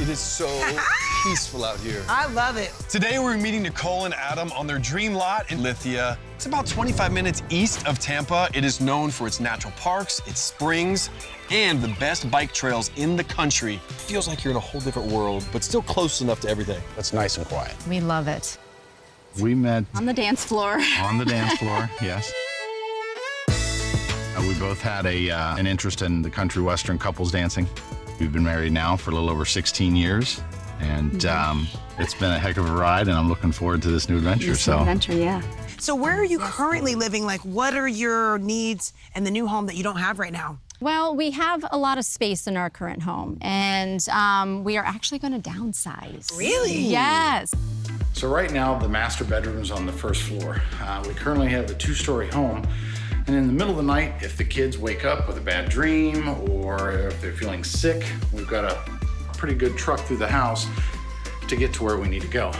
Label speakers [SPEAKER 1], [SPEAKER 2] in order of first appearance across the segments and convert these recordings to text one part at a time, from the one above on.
[SPEAKER 1] It is so peaceful out here.
[SPEAKER 2] I love it.
[SPEAKER 1] Today we're meeting Nicole and Adam on their dream lot in Lithia. It's about 25 minutes east of Tampa. It is known for its natural parks, its springs, and the best bike trails in the country. It feels like you're in a whole different world, but still close enough to everything.
[SPEAKER 3] It's nice and quiet.
[SPEAKER 4] We love it.
[SPEAKER 5] We met
[SPEAKER 4] On the dance floor.
[SPEAKER 5] on the dance floor, yes. We both had an interest in the country western couples dancing. We've been married now for a little over 16 years, and it's been a heck of a ride, and I'm looking forward to this new adventure.
[SPEAKER 4] Yeah.
[SPEAKER 2] So where are you currently living? Like, what are your needs in the new home that you don't have right now?
[SPEAKER 4] Well, we have a lot of space in our current home, and we are actually going to downsize.
[SPEAKER 2] Really?
[SPEAKER 4] Yes.
[SPEAKER 3] So right now, the master bedroom is on the first floor. We currently have a 2-story home. And in the middle of the night, if the kids wake up with a bad dream or if they're feeling sick, we've got a pretty good truck through the house to get to where we need to go.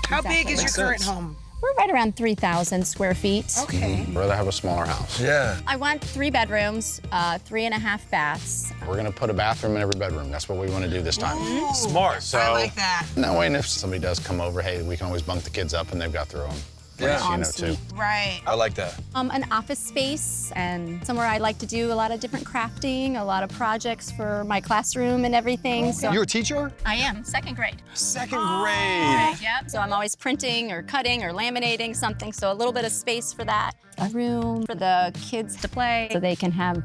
[SPEAKER 2] How big is your
[SPEAKER 1] Makes
[SPEAKER 2] current
[SPEAKER 1] sense.
[SPEAKER 2] home?
[SPEAKER 4] We're right around 3,000 square feet.
[SPEAKER 2] Okay.
[SPEAKER 3] I'd rather have a smaller house.
[SPEAKER 1] Yeah.
[SPEAKER 4] I want 3 bedrooms, 3.5 baths.
[SPEAKER 3] We're gonna put a bathroom in every bedroom. That's what we want to do this time.
[SPEAKER 2] Ooh,
[SPEAKER 1] Smart.
[SPEAKER 3] So
[SPEAKER 2] I like that.
[SPEAKER 3] that way, and if somebody does come over, hey, we can always bunk the kids up and they've got their own place,
[SPEAKER 1] Yeah.
[SPEAKER 3] you know, too.
[SPEAKER 2] Right.
[SPEAKER 1] I like that.
[SPEAKER 4] An office space and somewhere I like to do a lot of different crafting, a lot of projects for my classroom and everything. So
[SPEAKER 1] You're a teacher?
[SPEAKER 4] I am, 2nd grade.
[SPEAKER 1] Second grade.
[SPEAKER 4] Yep. So I'm always printing or cutting or laminating something, so a little bit of space for that. A room for the kids to play so they can have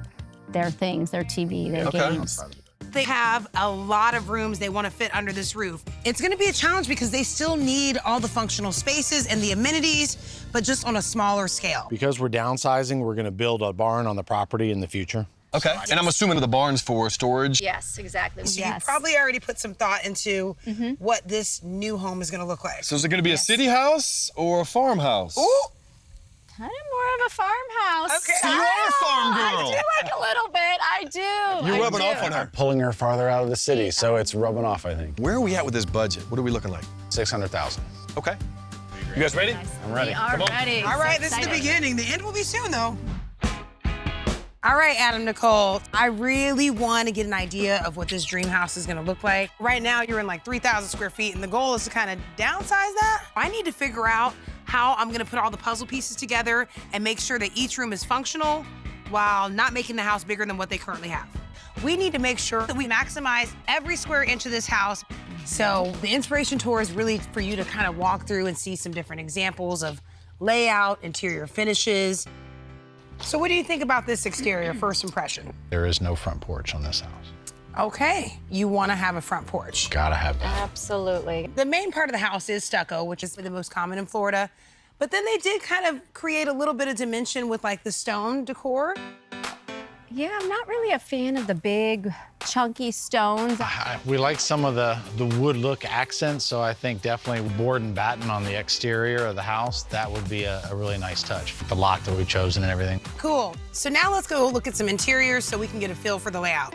[SPEAKER 4] their things, their TV, their games.
[SPEAKER 2] They have a lot of rooms they want to fit under this roof. It's going to be a challenge because they still need all the functional spaces and the amenities, but just on a smaller scale.
[SPEAKER 3] Because we're downsizing, we're gonna build a barn on the property in the future.
[SPEAKER 1] Okay. And I'm assuming the barn's for storage.
[SPEAKER 4] Yes, exactly.
[SPEAKER 2] So
[SPEAKER 4] yes.
[SPEAKER 2] you probably already put some thought into what this new home is going to look like.
[SPEAKER 1] So is it going to be a city house or a farmhouse?
[SPEAKER 2] Ooh.
[SPEAKER 4] Kind of more of a farmhouse.
[SPEAKER 2] Okay.
[SPEAKER 1] So you are a farm girl.
[SPEAKER 4] I do like a little bit. I do.
[SPEAKER 1] You're
[SPEAKER 4] I
[SPEAKER 1] rubbing
[SPEAKER 4] do.
[SPEAKER 1] off on her.
[SPEAKER 3] Pulling her farther out of the city, so it's rubbing off, I think.
[SPEAKER 1] Where are we at with this budget? What are we looking like?
[SPEAKER 3] 600,000.
[SPEAKER 1] Okay. You guys ready?
[SPEAKER 3] I'm ready.
[SPEAKER 4] We are
[SPEAKER 1] Come on.
[SPEAKER 4] ready.
[SPEAKER 2] All
[SPEAKER 4] So
[SPEAKER 2] right, this is the
[SPEAKER 4] excited.
[SPEAKER 2] beginning. The end will be soon, though. All right, Adam, Nicole, I really want to get an idea of what this dream house is going to look like. Right now, you're in like 3,000 square feet, and the goal is to kind of downsize that. I need to figure out how I'm going to put all the puzzle pieces together and make sure that each room is functional while not making the house bigger than what they currently have. We need to make sure that we maximize every square inch of this house. So the inspiration tour is really for you to kind of walk through and see some different examples of layout, interior finishes. So what do you think about this exterior, first impression?
[SPEAKER 3] There is no front porch on this house.
[SPEAKER 2] Okay, you want to have a front porch.
[SPEAKER 3] Gotta have that.
[SPEAKER 4] Absolutely.
[SPEAKER 2] The main part of the house is stucco, which is the most common in Florida. But then they did kind of create a little bit of dimension with like the stone decor.
[SPEAKER 4] Yeah, I'm not really a fan of the big, chunky stones.
[SPEAKER 3] We like some of the wood look accents, so I think definitely board and batten on the exterior of the house, that would be a really nice touch. The lock that we've chosen and everything.
[SPEAKER 2] Cool. So now let's go look at some interiors so we can get a feel for the layout.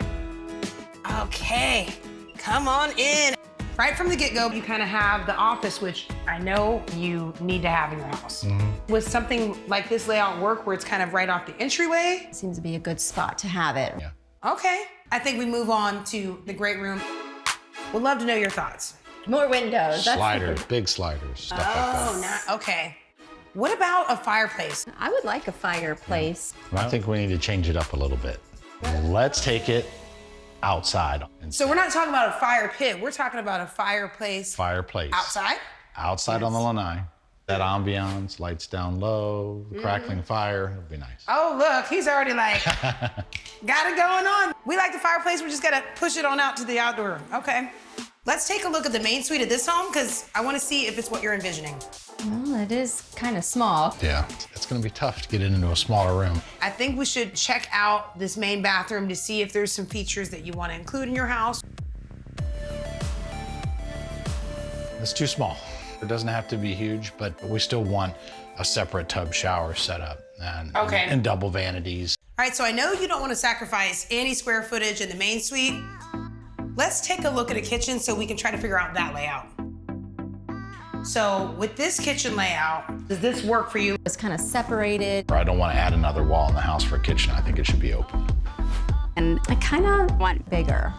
[SPEAKER 2] Okay, come on in. Right from the get-go, you kind of have the office, which I know you need to have in your house. Would something like this layout work where it's kind of right off the entryway?
[SPEAKER 4] Seems to be a good spot to have it.
[SPEAKER 3] Yeah.
[SPEAKER 2] Okay, I think we move on to the great room. Would love to know your thoughts.
[SPEAKER 4] More windows. That's
[SPEAKER 3] Sliders, big sliders, stuff like that.
[SPEAKER 2] Okay. What about a fireplace?
[SPEAKER 4] I would like a fireplace.
[SPEAKER 3] I think we need to change it up a little bit. Let's take it outside.
[SPEAKER 2] So we're not talking about a fire pit, we're talking about a fireplace
[SPEAKER 3] Fireplace.
[SPEAKER 2] outside?
[SPEAKER 3] Outside on the lanai. That ambiance, lights down low, crackling fire, it'd be nice.
[SPEAKER 2] Oh, look, he's already like, got it going on. We like the fireplace, we just gotta push it on out to the outdoor. Okay. Let's take a look at the main suite of this home, because I wanna see if it's what you're envisioning.
[SPEAKER 4] Well, it is kind of small.
[SPEAKER 3] Yeah, it's gonna be tough to get it into a smaller room.
[SPEAKER 2] I think we should check out this main bathroom to see if there's some features that you wanna include in your house.
[SPEAKER 3] It's too small. It doesn't have to be huge, but we still want a separate tub shower set up and,
[SPEAKER 2] Okay.
[SPEAKER 3] and double vanities.
[SPEAKER 2] All right, so I know you don't wanna sacrifice any square footage in the main suite. Let's take a look at a kitchen so we can try to figure out that layout. So with this kitchen layout, does this work for you?
[SPEAKER 4] It's kind of separated.
[SPEAKER 3] I don't want to add another wall in the house for a kitchen. I think it should be open.
[SPEAKER 4] And I kind of want bigger.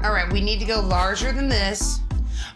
[SPEAKER 2] All right, we need to go larger than this,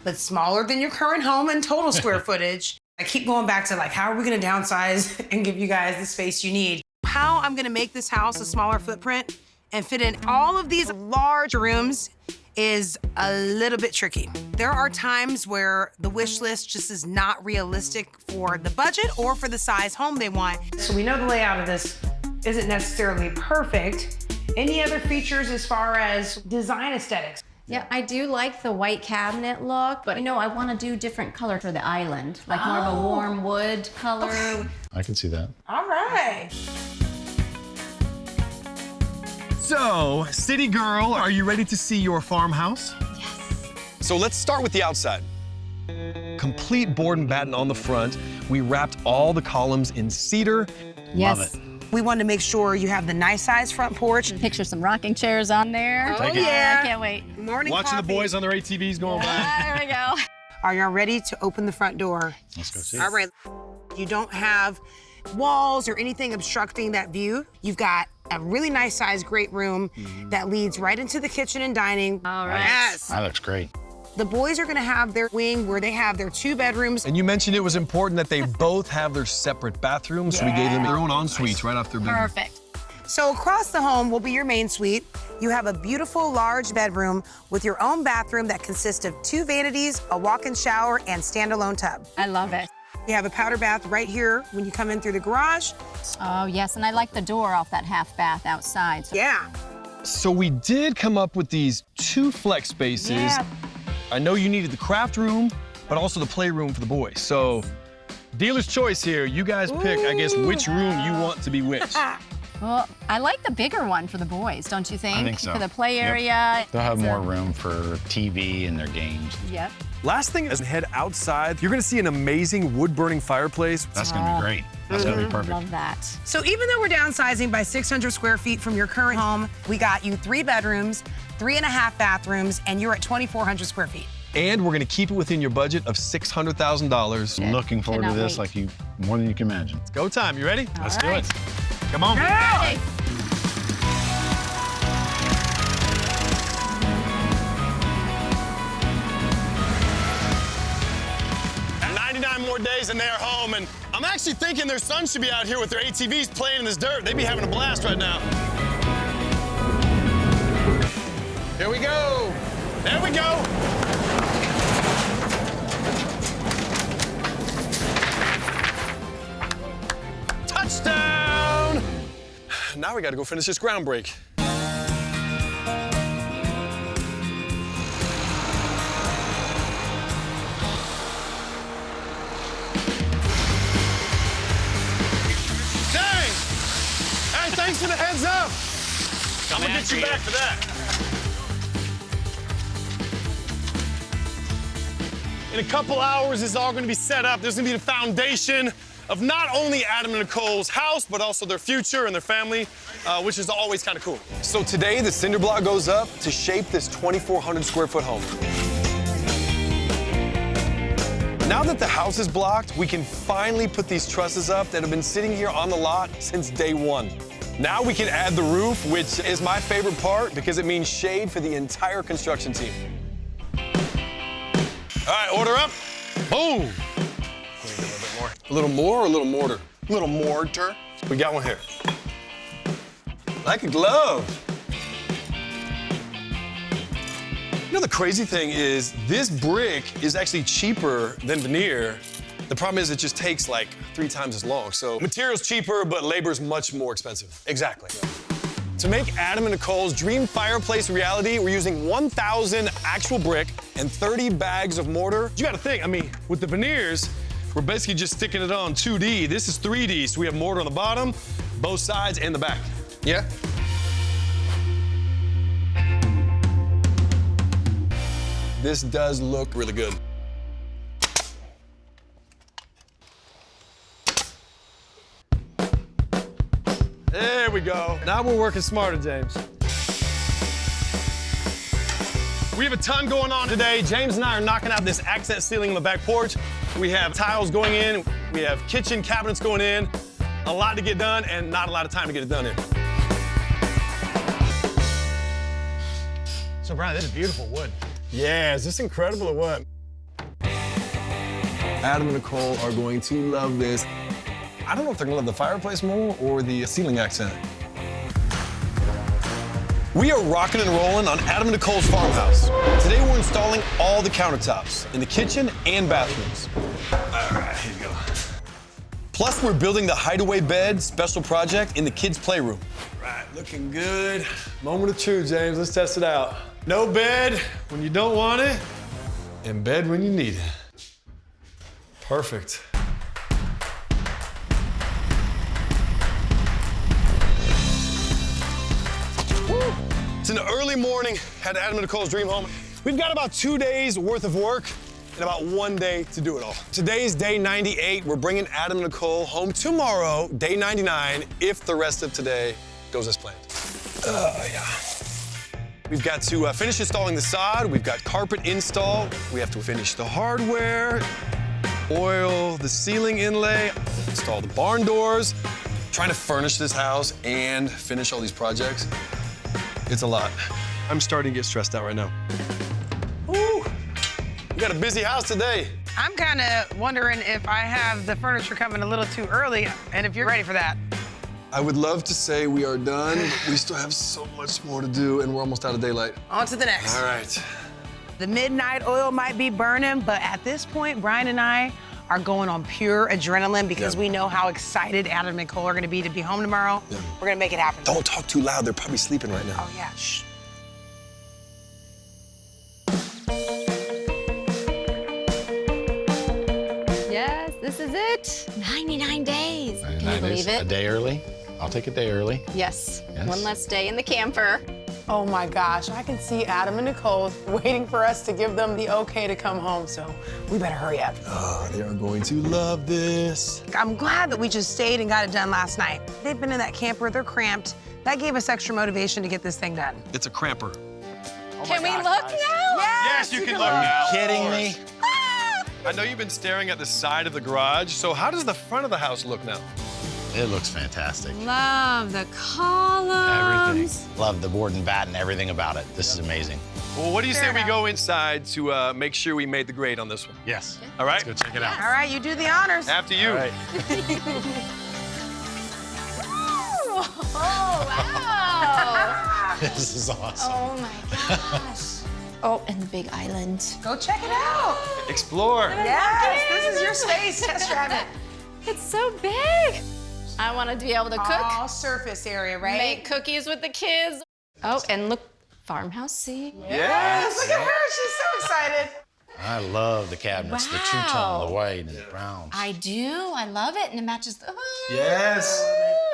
[SPEAKER 2] but smaller than your current home and total square footage. I keep going back to like, how are we gonna downsize and give you guys the space you need? How I'm gonna make this house a smaller footprint and fit in all of these large rooms is a little bit tricky. There are times where the wish list just is not realistic for the budget or for the size home they want. So we know the layout of this isn't necessarily perfect. Any other features as far as design aesthetics?
[SPEAKER 4] Yeah, I do like the white cabinet look, but I want to do different color for the island, like more of a warm wood color.
[SPEAKER 2] Okay.
[SPEAKER 5] I can see that.
[SPEAKER 2] All right.
[SPEAKER 1] So, city girl, are you ready to see your farmhouse?
[SPEAKER 4] Yes.
[SPEAKER 1] So let's start with the outside. Complete board and batten on the front. We wrapped all the columns in cedar.
[SPEAKER 4] Yes.
[SPEAKER 5] Love it.
[SPEAKER 2] We wanted to make sure you have the nice size front porch.
[SPEAKER 4] Picture some rocking chairs on there.
[SPEAKER 2] Oh, yeah.
[SPEAKER 4] I can't wait.
[SPEAKER 2] Morning
[SPEAKER 1] Watching
[SPEAKER 2] coffee.
[SPEAKER 1] the boys on their ATVs going by.
[SPEAKER 4] There we go.
[SPEAKER 2] Are y'all ready to open the front door?
[SPEAKER 5] Let's go see.
[SPEAKER 2] All right. You don't have walls or anything obstructing that view. You've got a really nice sized great room that leads right into the kitchen and dining.
[SPEAKER 4] All right.
[SPEAKER 2] Yes.
[SPEAKER 5] That looks great.
[SPEAKER 2] The boys are gonna have their wing where they have their 2 bedrooms.
[SPEAKER 1] And you mentioned it was important that they both have their separate bathrooms, so we gave them their own en-suites right off their bedroom.
[SPEAKER 4] Perfect.
[SPEAKER 2] So across the home will be your main suite. You have a beautiful large bedroom with your own bathroom that consists of 2 vanities, a walk-in shower, and standalone tub.
[SPEAKER 4] I love it.
[SPEAKER 2] You have a powder bath right here when you come in through the garage.
[SPEAKER 4] Oh, yes, and I like the door off that half bath outside.
[SPEAKER 2] Yeah.
[SPEAKER 1] So we did come up with these 2 flex spaces.
[SPEAKER 2] Yeah.
[SPEAKER 1] I know you needed the craft room, but also the playroom for the boys. So dealer's choice here. You guys pick, I guess, which room you want to be which.
[SPEAKER 4] Well, I like the bigger one for the boys, don't you think?
[SPEAKER 5] I think so.
[SPEAKER 4] For the play
[SPEAKER 5] Yep.
[SPEAKER 4] area.
[SPEAKER 5] They'll have more room for TV and their games.
[SPEAKER 4] Yep.
[SPEAKER 1] Last thing is head outside. You're gonna see an amazing wood-burning fireplace.
[SPEAKER 5] That's gonna be great. That's gonna be perfect.
[SPEAKER 4] Love that.
[SPEAKER 2] So even though we're downsizing by 600 square feet from your current home, we got you 3 bedrooms, 3.5 bathrooms, and you're at 2,400 square feet.
[SPEAKER 1] And we're gonna keep it within your budget of $600,000.
[SPEAKER 5] Looking forward to
[SPEAKER 4] Cannot
[SPEAKER 5] this
[SPEAKER 4] wait.
[SPEAKER 5] like you more than you can imagine.
[SPEAKER 1] Go time, you ready?
[SPEAKER 5] Let's
[SPEAKER 4] All
[SPEAKER 5] do
[SPEAKER 4] right.
[SPEAKER 5] it.
[SPEAKER 1] Come on.
[SPEAKER 4] Ready.
[SPEAKER 1] And 99 more days and they're home, and I'm actually thinking their sons should be out here with their ATVs playing in this dirt. They'd be having a blast right now. Here we go. There we go. Touchdown! Now we gotta go finish this ground break. Dang! Hey, thanks for the heads up. I'm gonna get you back for that. In a couple hours, it's all gonna be set up. There's gonna be the foundation of not only Adam and Nicole's house, but also their future and their family, which is always kind of cool. So today, the cinder block goes up to shape this 2,400 square foot home. Now that the house is blocked, we can finally put these trusses up that have been sitting here on the lot since day 1. Now we can add the roof, which is my favorite part because it means shade for the entire construction team. All right, order up. Boom. A little more or a little mortar? A little mortar. We got one here. Like a glove. You know, the crazy thing is this brick is actually cheaper than veneer. The problem is it just takes like 3 times as long. So material's cheaper, but labor's much more expensive. Exactly. To make Adam and Nicole's dream fireplace a reality, we're using 1,000 actual brick and 30 bags of mortar. You gotta think, I mean, with the veneers, we're basically just sticking it on 2D. This is 3D, so we have mortar on the bottom, both sides, and the back. Yeah? This does look really good. There we go. Now we're working smarter, James. We have a ton going on today. James and I are knocking out this accent ceiling on the back porch. We have tiles going in. We have kitchen cabinets going in. A lot to get done and not a lot of time to get it done in.
[SPEAKER 6] So, Brian, this is beautiful wood.
[SPEAKER 1] Yeah, is this incredible or what? Adam and Nicole are going to love this. I don't know if they're gonna love the fireplace more or the ceiling accent. We are rocking and rolling on Adam and Nicole's farmhouse. Today we're installing all the countertops in the kitchen and bathrooms. All right, here you go. Plus we're building the hideaway bed special project in the kids' playroom. Right, looking good. Moment of truth, James, let's test it out. No bed when you don't want it, and bed when you need it. Perfect. Woo. It's an early morning at Adam and Nicole's dream home. We've got about 2 days worth of work and about 1 day to do it all. Today's day 98. We're bringing Adam and Nicole home tomorrow, day 99, if the rest of today goes as planned. Yeah. We've got to finish installing the sod. We've got carpet install. We have to finish the hardware, oil the ceiling inlay, install the barn doors, trying to furnish this house and finish all these projects. It's a lot. I'm starting to get stressed out right now. Ooh, we got a busy house today.
[SPEAKER 2] I'm kind of wondering if I have the furniture coming a little too early and if you're ready for that.
[SPEAKER 1] I would love to say we are done, but we still have so much more to do and we're almost out of daylight.
[SPEAKER 2] On to the next.
[SPEAKER 1] All right.
[SPEAKER 2] The midnight oil might be burning, but at this point, Brian and I are going on pure adrenaline because we know how excited Adam and Nicole are gonna be home tomorrow.
[SPEAKER 1] Yeah.
[SPEAKER 2] We're gonna make it happen.
[SPEAKER 1] Don't talk too loud. They're probably sleeping right now.
[SPEAKER 2] Oh, yeah. Shh.
[SPEAKER 4] Yes, this is it. 99 days. Can you
[SPEAKER 5] 99
[SPEAKER 4] believe
[SPEAKER 5] days,
[SPEAKER 4] it?
[SPEAKER 5] A day early. I'll take a day early.
[SPEAKER 4] Yes.
[SPEAKER 5] Yes.
[SPEAKER 4] One less day in the camper.
[SPEAKER 2] Oh my gosh, I can see Adam and Nicole waiting for us to give them the okay to come home, so we better hurry up.
[SPEAKER 1] Oh, they are going to love this.
[SPEAKER 2] I'm glad that we just stayed and got it done last night. They've been in that camper, they're cramped. That gave us extra motivation to get this thing done.
[SPEAKER 1] It's a cramper.
[SPEAKER 4] Can we look now?
[SPEAKER 2] Yes,
[SPEAKER 1] you can look now.
[SPEAKER 5] Kidding me?
[SPEAKER 1] I know you've been staring at the side of the garage, so how does the front of the house look now?
[SPEAKER 5] It looks fantastic.
[SPEAKER 4] Love the columns.
[SPEAKER 5] Everything. Love the board and batten, everything about it. This is amazing.
[SPEAKER 1] Well, what do you say
[SPEAKER 2] Fair
[SPEAKER 1] we
[SPEAKER 2] enough.
[SPEAKER 1] go inside to make sure we made the grade on this one?
[SPEAKER 5] Yes.
[SPEAKER 1] All right?
[SPEAKER 5] Let's go check it out.
[SPEAKER 2] All right, you do the honors.
[SPEAKER 1] After you.
[SPEAKER 5] All right.
[SPEAKER 4] Oh, wow.
[SPEAKER 5] This is awesome.
[SPEAKER 4] Oh, my gosh. Oh, and the big island.
[SPEAKER 2] Go check it out.
[SPEAKER 1] Explore.
[SPEAKER 2] Yes, this is your space. Test drive it.
[SPEAKER 4] It's so big. I want to be able to cook,
[SPEAKER 2] All surface area, right?
[SPEAKER 4] make cookies with the kids. Oh, and look, farmhouse, see?
[SPEAKER 2] Yes, look at her. She's so excited.
[SPEAKER 5] I love the cabinets, the two-tone, the white and the brown.
[SPEAKER 4] I do. I love it, and it matches the.
[SPEAKER 1] Yes.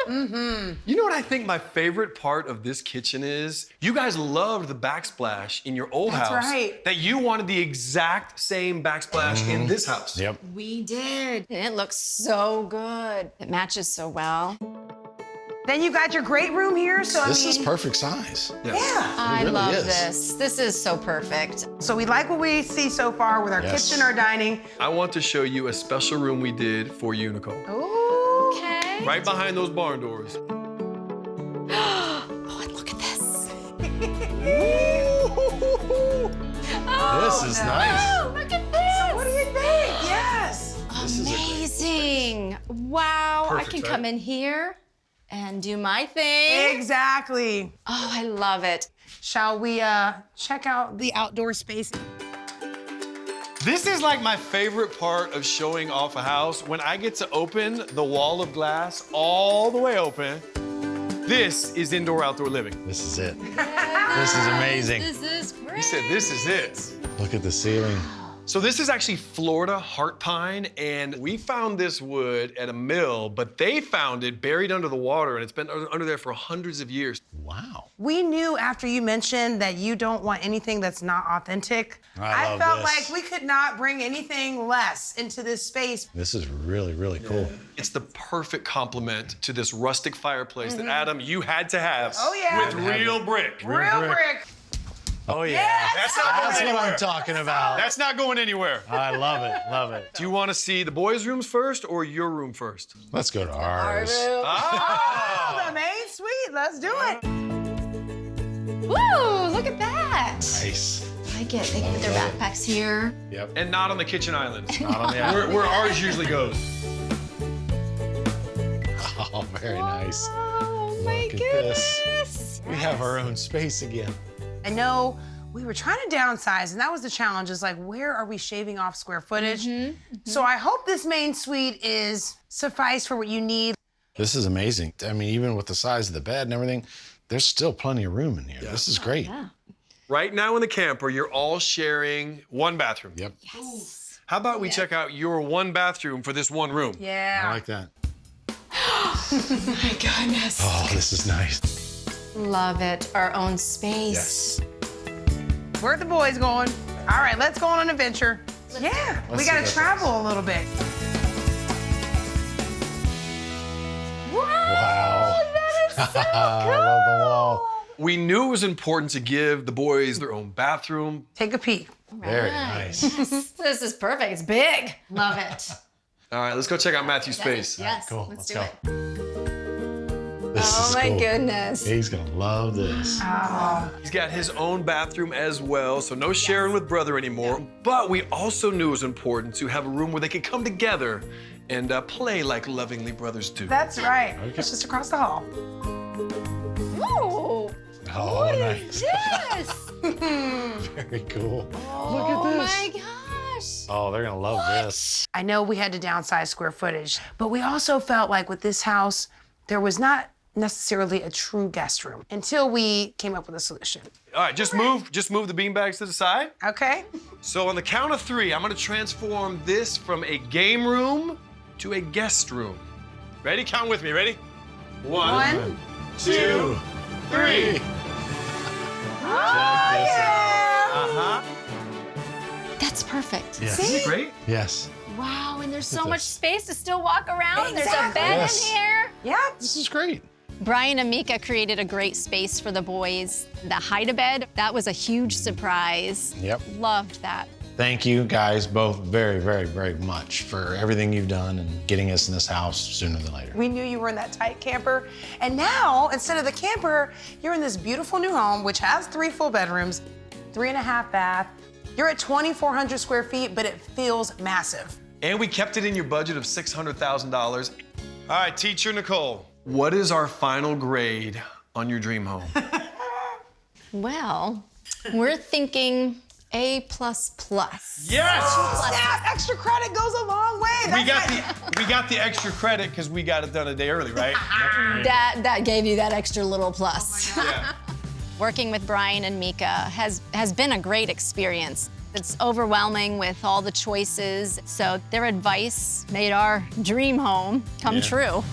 [SPEAKER 1] You know what I think my favorite part of this kitchen is? You guys loved the backsplash in your old
[SPEAKER 2] That's
[SPEAKER 1] house.
[SPEAKER 2] right.
[SPEAKER 1] That you wanted the exact same backsplash in this house.
[SPEAKER 5] Yep.
[SPEAKER 4] We did. And it looks so good. It matches so well.
[SPEAKER 2] Then you got your great room here, so
[SPEAKER 5] This
[SPEAKER 2] I
[SPEAKER 5] is
[SPEAKER 2] mean,
[SPEAKER 5] perfect size.
[SPEAKER 2] yeah.
[SPEAKER 4] I
[SPEAKER 5] really
[SPEAKER 4] love
[SPEAKER 5] is.
[SPEAKER 4] this. This is so perfect.
[SPEAKER 2] So we like what we see so far with our
[SPEAKER 5] Yes.
[SPEAKER 2] kitchen, our dining.
[SPEAKER 1] I want to show you a special room we did for you, Nicole.
[SPEAKER 2] Ooh.
[SPEAKER 4] Okay.
[SPEAKER 1] Right behind those barn doors.
[SPEAKER 4] Oh, and look at this.
[SPEAKER 5] This is nice.
[SPEAKER 4] Oh, look at this.
[SPEAKER 2] What do you think? Yes.
[SPEAKER 4] Amazing. Wow.
[SPEAKER 1] Perfect,
[SPEAKER 4] I can
[SPEAKER 1] right?
[SPEAKER 4] come in here and do my thing.
[SPEAKER 2] Exactly.
[SPEAKER 4] Oh, I love it.
[SPEAKER 2] Shall we check out the outdoor space?
[SPEAKER 1] This is like my favorite part of showing off a house, when I get to open the wall of glass all the way open. This is indoor-outdoor living.
[SPEAKER 5] This is it. This is amazing.
[SPEAKER 4] This is great.
[SPEAKER 1] He said, this is it.
[SPEAKER 5] Look at the ceiling.
[SPEAKER 1] So this is actually Florida heart pine, and we found this wood at a mill, but they found it buried under the water, and it's been under there for hundreds of years.
[SPEAKER 5] Wow.
[SPEAKER 2] We knew after you mentioned that you don't want anything that's not authentic.
[SPEAKER 5] I love
[SPEAKER 2] felt
[SPEAKER 5] this.
[SPEAKER 2] like we could not bring anything less into this space.
[SPEAKER 5] This is really, really cool.
[SPEAKER 1] It's the perfect complement to this rustic fireplace that, Adam, you had to have.
[SPEAKER 2] Oh, yeah.
[SPEAKER 1] With real brick.
[SPEAKER 2] Real brick.
[SPEAKER 5] Oh, yeah.
[SPEAKER 2] Yes!
[SPEAKER 1] That's not going
[SPEAKER 5] That's what
[SPEAKER 1] anywhere.
[SPEAKER 5] I'm talking about.
[SPEAKER 1] That's not going anywhere.
[SPEAKER 5] I love it, love it.
[SPEAKER 1] Do you want to see the boys' rooms first or your room first?
[SPEAKER 5] Let's go to ours.
[SPEAKER 2] Oh, the main suite. Let's do it.
[SPEAKER 4] Woo, look at that.
[SPEAKER 5] Nice.
[SPEAKER 4] I get it. They can put their backpacks here.
[SPEAKER 5] Yep.
[SPEAKER 1] And not on the kitchen island.
[SPEAKER 5] Not on the island.
[SPEAKER 1] Where ours usually goes.
[SPEAKER 5] Oh, very nice.
[SPEAKER 4] Oh my
[SPEAKER 5] Look at
[SPEAKER 4] goodness.
[SPEAKER 5] this. We have our own space again.
[SPEAKER 2] I know we were trying to downsize, and that was the challenge, is like, where are we shaving off square footage? So I hope this main suite is suffice for what you need.
[SPEAKER 5] This is amazing. I mean, even with the size of the bed and everything, there's still plenty of room in here. Yeah. This is great.
[SPEAKER 4] Yeah.
[SPEAKER 1] Right now in the camper, you're all sharing one bathroom.
[SPEAKER 5] Yep.
[SPEAKER 4] Yes.
[SPEAKER 1] How about we check out your one bathroom for this one room?
[SPEAKER 2] Yeah.
[SPEAKER 5] I like that.
[SPEAKER 4] Oh my goodness.
[SPEAKER 5] Oh, this is nice.
[SPEAKER 4] Love it. Our own space.
[SPEAKER 5] Yes.
[SPEAKER 2] Where are the boys going? All right, let's go on an adventure. Yeah, we
[SPEAKER 5] see
[SPEAKER 2] gotta
[SPEAKER 5] that
[SPEAKER 2] travel a little bit.
[SPEAKER 5] Wow.
[SPEAKER 4] That is so cool.
[SPEAKER 5] I love the wall.
[SPEAKER 1] We knew it was important to give the boys their own bathroom.
[SPEAKER 2] Take a peek.
[SPEAKER 5] Very nice.
[SPEAKER 4] This is perfect. It's big. Love it.
[SPEAKER 1] All right, let's go check out Matthew's space.
[SPEAKER 4] Yes.
[SPEAKER 5] Cool.
[SPEAKER 4] Let's
[SPEAKER 5] Let's
[SPEAKER 4] do
[SPEAKER 5] go.
[SPEAKER 4] it.
[SPEAKER 5] This
[SPEAKER 4] Oh
[SPEAKER 5] is
[SPEAKER 4] my
[SPEAKER 5] cool.
[SPEAKER 4] goodness.
[SPEAKER 5] He's gonna love this.
[SPEAKER 1] He's got his own bathroom as well, so no sharing with brother anymore. But we also knew it was important to have a room where they could come together and play like lovingly brothers do.
[SPEAKER 2] That's right.
[SPEAKER 5] Okay.
[SPEAKER 2] It's just across the hall.
[SPEAKER 4] Oh,
[SPEAKER 5] Oh,
[SPEAKER 4] what
[SPEAKER 5] nice.
[SPEAKER 4] is this?
[SPEAKER 5] Very cool.
[SPEAKER 4] Oh my gosh.
[SPEAKER 5] Oh, they're gonna love this.
[SPEAKER 2] I know we had to downsize square footage, but we also felt like with this house, there was not necessarily a true guest room until we came up with a solution.
[SPEAKER 1] All right, just move the beanbags to the side.
[SPEAKER 2] Okay?
[SPEAKER 1] So on the count of 3, I'm gonna transform this from a game room to a guest room. Ready? Count with me. Ready?
[SPEAKER 2] 1,
[SPEAKER 1] 2, 3.
[SPEAKER 2] Oh, yeah!
[SPEAKER 1] Uh-huh.
[SPEAKER 4] That's perfect.
[SPEAKER 5] Yes.
[SPEAKER 1] Isn't it great?
[SPEAKER 5] Yes.
[SPEAKER 4] Wow, and there's so
[SPEAKER 5] at
[SPEAKER 4] much
[SPEAKER 5] this.
[SPEAKER 4] space to still walk around. There's a
[SPEAKER 2] Exactly.
[SPEAKER 4] bed
[SPEAKER 5] Yes.
[SPEAKER 4] in here.
[SPEAKER 2] Yep.
[SPEAKER 5] This is great.
[SPEAKER 4] Brian and Mika created a great space for the boys. The hide-a-bed, that was a huge surprise.
[SPEAKER 5] Yep.
[SPEAKER 4] Loved that.
[SPEAKER 5] Thank you guys both very, very, very much for everything you've done and getting us in this house sooner than later.
[SPEAKER 2] We knew you were in that tight camper. And now, instead of the camper, you're in this beautiful new home, which has 3 full bedrooms, 3.5 bath. You're at 2,400 square feet, but it feels massive.
[SPEAKER 1] And we kept it in your budget of $600,000. All right, teacher Nicole, what is our final grade on your dream home?
[SPEAKER 4] Well, we're thinking A++.
[SPEAKER 1] Yes!
[SPEAKER 2] That extra credit goes a long way.
[SPEAKER 1] We got the extra credit because we got it done a day early, right?
[SPEAKER 4] That gave you that extra little plus.
[SPEAKER 1] Yeah.
[SPEAKER 4] Working with Brian and Mika has been a great experience. It's overwhelming with all the choices, so their advice made our dream home come true.